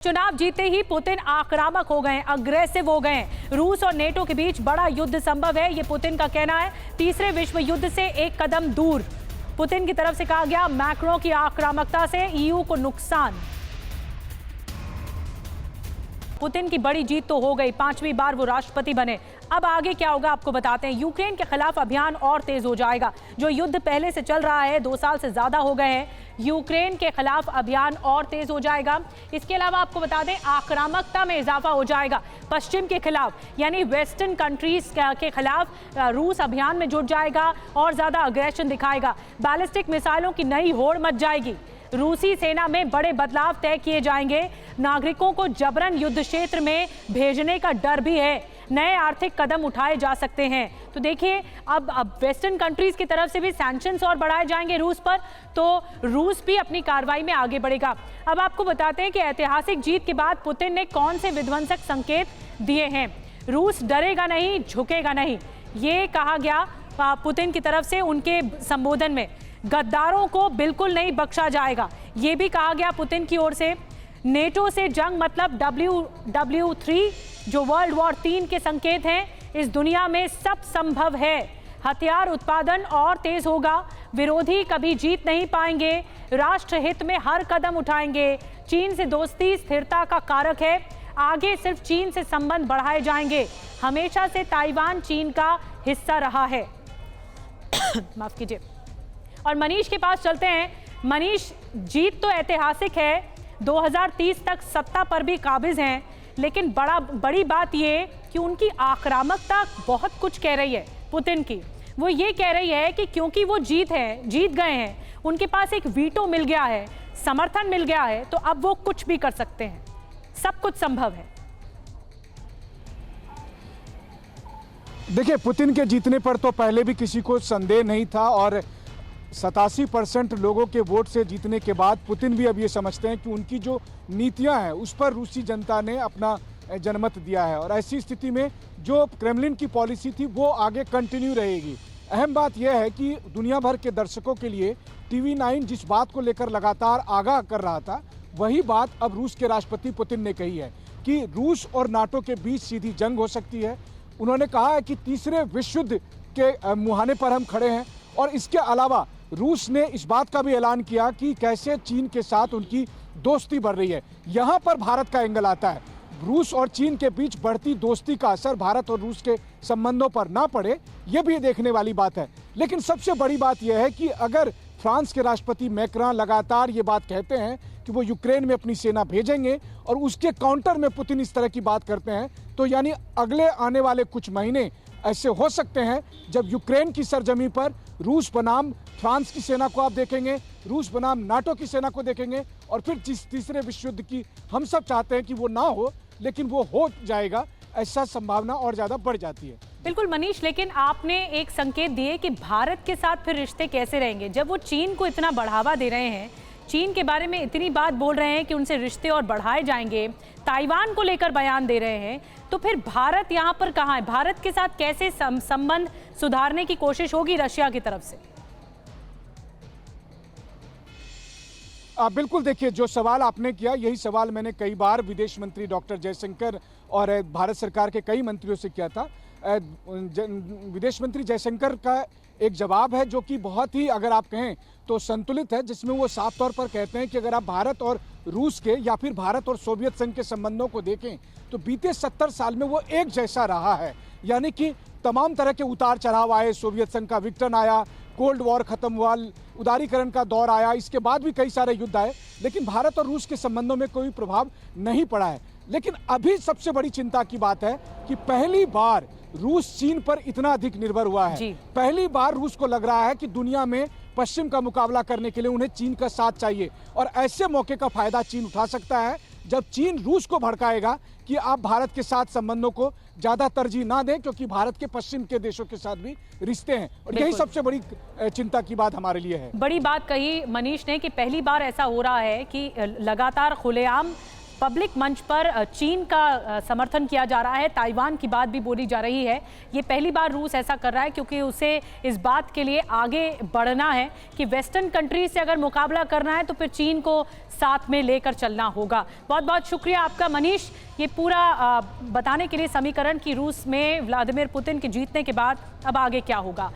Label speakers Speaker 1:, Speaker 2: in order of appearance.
Speaker 1: चुनाव जीते ही पुतिन आक्रामक हो गए, अग्रेसिव हो गए। रूस और नेटो के बीच बड़ा युद्ध संभव है, ये पुतिन का कहना है। तीसरे विश्व युद्ध से एक कदम दूर। पुतिन की तरफ से कहा गया, मैक्रों की आक्रामकता से ईयू को नुकसान। पुतिन की बड़ी जीत तो हो गई, 5वीं बार वो राष्ट्रपति बने। अब आगे क्या होगा आपको बताते हैं। यूक्रेन के खिलाफ अभियान और तेज हो जाएगा। जो युद्ध पहले से चल रहा है, 2 साल से ज्यादा हो गए हैं, यूक्रेन के खिलाफ अभियान और तेज हो जाएगा। इसके अलावा आपको बता दें, आक्रामकता में इजाफा हो जाएगा। पश्चिम के खिलाफ यानी वेस्टर्न कंट्रीज के खिलाफ रूस अभियान में जुट जाएगा और ज्यादा अग्रेशन दिखाएगा। बैलिस्टिक मिसाइलों की नई होड़ मच जाएगी। रूसी सेना में बड़े बदलाव तय किए जाएंगे। नागरिकों को जबरन युद्ध क्षेत्र में भेजने का डर भी है। नए आर्थिक कदम उठाए जा सकते हैं। तो देखिए, अब वेस्टर्न कंट्रीज की तरफ से भी सैंक्शंस और बढ़ाए जाएंगे रूस पर, तो रूस भी अपनी कार्रवाई में आगे बढ़ेगा। अब आपको बताते हैं कि ऐतिहासिक जीत के बाद पुतिन ने कौन से विध्वंसक संकेत दिए हैं। रूस डरेगा नहीं, झुकेगा नहीं, ये कहा गया पुतिन की तरफ से उनके संबोधन में। गद्दारों को बिल्कुल नहीं बख्शा जाएगा, ये भी कहा गया पुतिन की ओर से। नेटो से जंग मतलब WW3 जो वर्ल्ड वॉर 3 के संकेत हैं। इस दुनिया में सब संभव है। हथियार उत्पादन और तेज होगा। विरोधी कभी जीत नहीं पाएंगे। राष्ट्रहित में हर कदम उठाएंगे। चीन से दोस्ती स्थिरता का कारक है। आगे सिर्फ चीन से संबंध बढ़ाए जाएंगे। हमेशा से ताइवान चीन का हिस्सा रहा है। माफ कीजिए। और मनीष के पास चलते हैं। मनीष, जीत तो ऐतिहासिक है, 2030 तक सत्ता पर भी काबिज हैं, लेकिन बड़ी बात ये कि उनकी आक्रामकता बहुत कुछ कह रही है पुतिन की। वो ये कह रही है कि क्योंकि वो जीत गए हैं, उनके पास एक वीटो मिल गया है, समर्थन मिल गया है, तो अब वो कुछ भी कर सकते हैं। सब कुछ संभव है।
Speaker 2: देखिए, पुतिन के जीतने पर तो पहले भी किसी को संदेह नहीं था और 87% लोगों के वोट से जीतने के बाद पुतिन भी अब ये समझते हैं कि उनकी जो नीतियां हैं उस पर रूसी जनता ने अपना जनमत दिया है और ऐसी स्थिति में जो क्रेमलिन की पॉलिसी थी वो आगे कंटिन्यू रहेगी। अहम बात यह है कि दुनिया भर के दर्शकों के लिए TV9 जिस बात को लेकर लगातार आगाह कर रहा था, वही बात अब रूस के राष्ट्रपति पुतिन ने कही है कि रूस और नाटो के बीच सीधी जंग हो सकती है। उन्होंने कहा है कि तीसरे विश्व युद्ध के मुहाने पर हम खड़े हैं और इसके अलावा रूस ने इस बात का भी ऐलान किया कि कैसे चीन के साथ उनकी दोस्ती बढ़ रही है। यहाँ पर भारत का एंगल आता है। रूस और चीन के बीच बढ़ती दोस्ती का असर भारत और रूस के संबंधों पर ना पड़े, यह भी देखने वाली बात है। लेकिन सबसे बड़ी बात यह है कि अगर फ्रांस के राष्ट्रपति मैक्रॉन लगातार ये बात कहते हैं कि वो यूक्रेन में अपनी सेना भेजेंगे और उसके काउंटर में पुतिन इस तरह की बात करते हैं, तो यानी अगले आने वाले कुछ महीने ऐसे हो सकते हैं जब यूक्रेन की सरजमी पर रूस बनाम फ्रांस की सेना को आप देखेंगे, रूस बनाम नाटो की सेना को देखेंगे और फिर जिस तीसरे विश्व युद्ध की हम सब चाहते हैं कि वो ना हो, लेकिन वो हो जाएगा, ऐसा संभावना और ज्यादा बढ़ जाती है।
Speaker 1: बिल्कुल मनीष, लेकिन आपने एक संकेत दिए कि भारत के साथ फिर रिश्ते कैसे रहेंगे जब वो चीन को इतना बढ़ावा दे रहे हैं, चीन के बारे में इतनी बात बोल रहे हैं कि उनसे रिश्ते और बढ़ाए जाएंगे, ताइवान को लेकर बयान दे रहे हैं, तो फिर भारत यहाँ पर कहाँ है? भारत के साथ कैसे संबंध सुधारने की कोशिश होगी रशिया की तरफ से?
Speaker 2: बिल्कुल, देखिए, जो सवाल आपने किया यही सवाल मैंने कई बार विदेश मंत्री डॉक्टर जयशंकर और भारत सरकार के कई मंत्रियों से किया था। विदेश मंत्री जयशंकर का एक जवाब है जो कि बहुत ही, अगर आप कहें तो संतुलित है, जिसमें वो साफ तौर पर कहते हैं कि अगर आप भारत और रूस के या फिर भारत और सोवियत संघ के संबंधों को देखें तो बीते 70 साल में वो एक जैसा रहा है। यानी कि तमाम तरह के उतार चढ़ाव आए, सोवियत संघ का विघटन आया, कोल्ड वॉर खत्म हुआ, उदारीकरण का दौर आया, इसके बाद भी कई सारे युद्ध आए, लेकिन भारत और रूस के संबंधों में कोई प्रभाव नहीं पड़ा है। लेकिन अभी सबसे बड़ी चिंता की बात है कि पहली बार रूस चीन पर इतना अधिक निर्भर हुआ है। पहली बार रूस को लग रहा है कि दुनिया में पश्चिम का मुकाबला करने के लिए उन्हें चीन का साथ चाहिए और ऐसे मौके का फायदा चीन उठा सकता है जब चीन रूस को भड़काएगा कि आप भारत के साथ संबंधों को ज्यादा तरजीह ना दें, क्योंकि भारत के पश्चिम के देशों के साथ भी रिश्ते हैं और यही सबसे बड़ी चिंता की बात हमारे लिए है।
Speaker 1: बड़ी बात कही मनीष ने कि पहली बार ऐसा हो रहा है कि लगातार खुलेआम पब्लिक मंच पर चीन का समर्थन किया जा रहा है, ताइवान की बात भी बोली जा रही है। ये पहली बार रूस ऐसा कर रहा है क्योंकि उसे इस बात के लिए आगे बढ़ना है कि वेस्टर्न कंट्रीज से अगर मुकाबला करना है तो फिर चीन को साथ में लेकर चलना होगा। बहुत बहुत शुक्रिया आपका मनीष, ये पूरा बताने के लिए समीकरण कि रूस में व्लादिमीर पुतिन के जीतने के बाद अब आगे क्या होगा।